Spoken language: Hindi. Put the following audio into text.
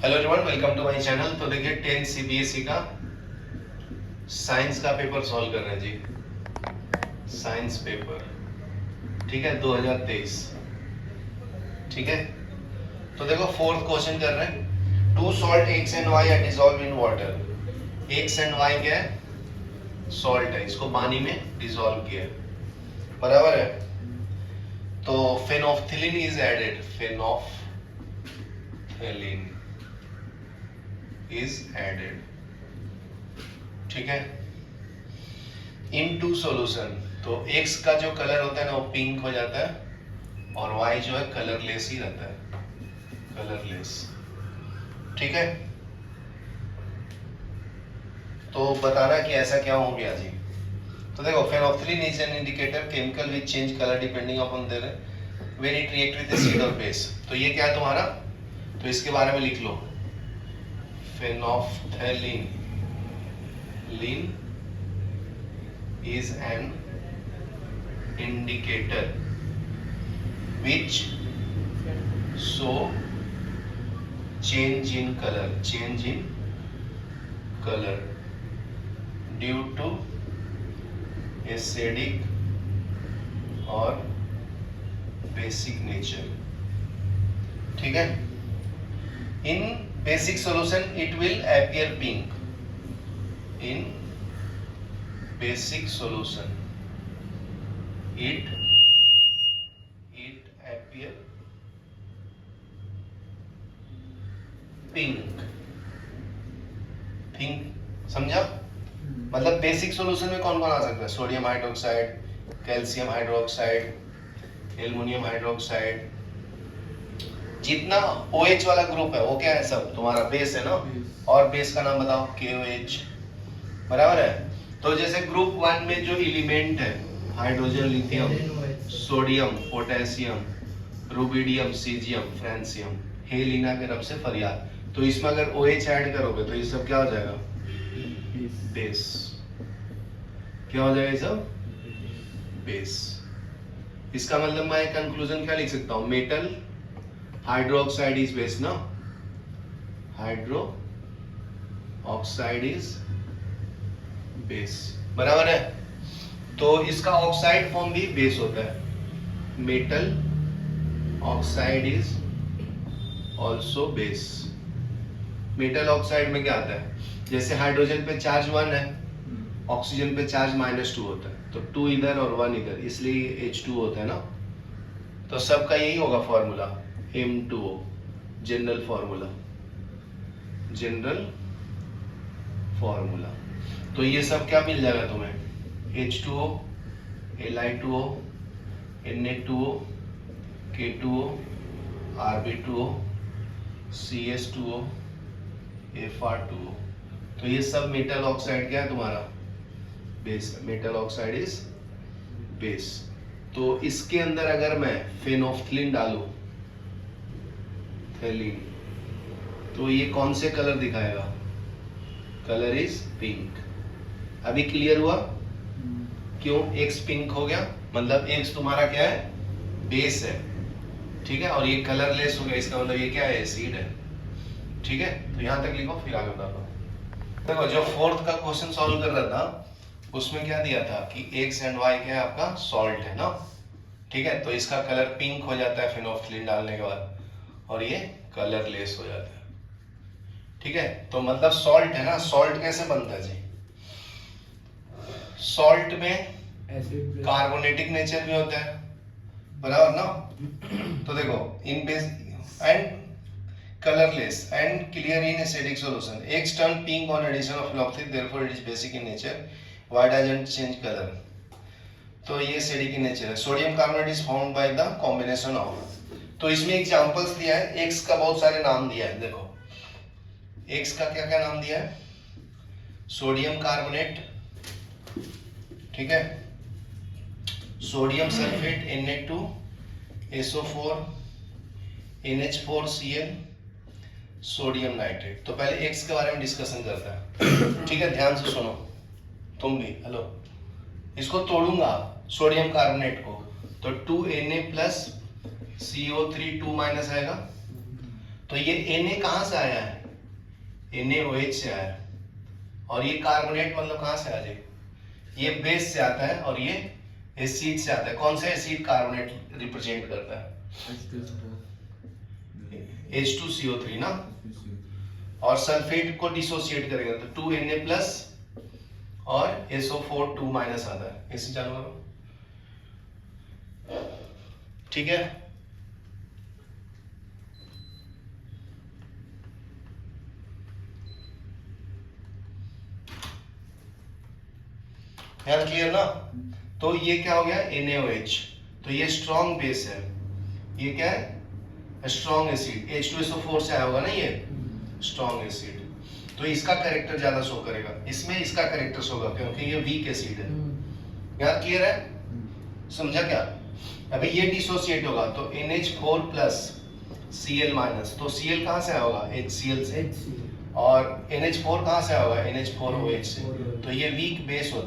Hello everyone, welcome to my channel. तो देखिए 10 सीबीएसई का साइंस का पेपर सॉल्व कर रहे हैं जी। साइंस पेपर, ठीक है, 2023। ठीक है, तो देखो फोर्थ क्वेश्चन कर रहे हैं। Two salt X and Y are dissolve in water. X and Y क्या है? सॉल्ट है, इसको पानी में डिसॉल्व किया है, बराबर है। तो फेनोफ्थिलीन इज एडेड, फेनोफ्थिलीन इज एडेड, ठीक है, इन टू सोल्यूशन। तो x का जो कलर होता है ना वो पिंक हो जाता है, और y जो है कलरलेस ही रहता है, कलरलेस, ठीक है। तो बताना कि ऐसा क्या हो गया जी। तो देखो phenolphthalein is an indicator chemical which change colour depending upon there when it react with acid और बेस। तो ये क्या है तुम्हारा, तो इसके बारे में लिख लो। फेनोफ्थिलीन is an indicator which show change in color due to acidic or basic nature, ठीक है। in basic solution it will appear pink, in basic solution it appear pink, समझा? मतलब बेसिक सॉल्यूशन में कौन कौन आ सकता है? Sodium hydroxide, calcium hydroxide, aluminium hydroxide, जितना OH वाला ग्रुप है वो क्या है? सब तुम्हारा बेस है ना। और बेस का नाम बताओ, KOH, बराबर है। तो जैसे ग्रुप 1 में जो एलिमेंट है, hydrogen, lithium, sodium, potassium, rubidium, caesium, francium, हेलिना के रब से फरियाद। तो इसमें अगर OH ऐड करोगे तो ये सब क्या हो जाएगा? बेस। क्या हो जाएगा ये सब? बेस। इसका मतलब मैं कंक्लूजन क्या लिख सकता हूं? मेटल हाइड्रोक्साइड इज बेस ना, हाइड्रो ऑक्साइड इज बेस, बराबर है। तो इसका ऑक्साइड फॉर्म भी बेस होता है, metal oxide is also base. Metal oxide में क्या आता है? जैसे हाइड्रोजन पे चार्ज 1 है, ऑक्सीजन पे चार्ज -2 होता है, तो 2 इधर और 1 इधर, इसलिए H2 होता है ना। तो सबका यही होगा फॉर्मूला, M2O, जनरल फॉर्मूला। तो ये सब क्या मिल जाएगा तुम्हें? H2O, Li2O, Na2O, K2O, Rb2O, CS2O, Fr2O। तो ये सब मेटल ऑक्साइड क्या है तुम्हारा? Base. Metal oxide is base. तो इसके अंदर अगर मैं फेनोफ्थिलीन डालूं, तो ये कौन से कलर दिखाएगा? Colour is pink. अभी क्लियर हुआ क्यों X पिंक हो गया? मतलब X तुम्हारा क्या है? बेस है, ठीक है, और ये कलरलेस हो गया, इसका मतलब ये क्या है? एसिड है, ठीक है। तो यहां तक लिखो, फिर आगे बताता हूं। देखो जो फोर्थ का क्वेश्चन सॉल्व कर रहा था उसमें क्या दिया था कि X एंड Y क्या है? आपका सॉल्ट है ना, ठीक है। तो इसका कलर पिंक हो जाता है फेनोफ्थिलीन डालने के बाद, और ये कलरलेस हो जाता है, ठीक है। तो मतलब सॉल्ट है ना। सॉल्ट कैसे बनता है जी? सॉल्ट में कार्बोनेटिक नेचर भी होता है, बराबर ना। तो देखो in base and colorless and clear in acidic solution. X turn pink on addition of phenolphthalein, therefore it is basic in nature. Why doesn't change color? तो ये acidic in nature है। Sodium carbonate is formed by the combination of। तो इसमें एग्जांपल्स दिया है, X का बहुत सारे नाम दिया है। देखो X का क्या क्या नाम दिया है? सोडियम कार्बोनेट, ठीक है, sodium sulphate Na2SO4, NH4Cl, sodium nitrate. तो पहले X के बारे में डिस्कशन करता है, ठीक है, ध्यान से सुनो तुम भी। हेलो, इसको तोड़ूंगा सोडियम कार्बोनेट को, तो 2Na+ CO3 2- आएगा, तो ये Na कहाँ से आया है? NaOH से आया है। और ये कार्बोनेट मतलब कहाँ से आ जाए? ये बेस से आता है और ये एसिड से आता है। कौन सा एसिड कार्बोनेट रिप्रेजेंट करता है? H2CO3 ना। और सल्फेट को डिसोसिएट करेगा तो 2Na प्लस और SO4 2 माइनस आता है। इसे चालू करो, ठीक है। यार क्लियर ना? तो ये क्या हो गया? NaOH। तो ये स्ट्रॉन्ग बेस है। ये क्या है? Strong acid. H2SO4 से आया होगा ना ये स्ट्रॉन्ग एसिड। तो इसका कैरेक्टर ज्यादा शो करेगा, इसमें इसका कैरेक्टर शो होगा क्योंकि ये वीक एसिड है। यार क्लियर है? समझा क्या? अभी ये डिसोसिएट होगा तो NH4 प्लस Cl माइनस। तो Cl कहाँ से आया होगा? HCl से। और NH4 कहाँ से आया होगा? NH4OH से। तो ये वीक बेस होता है।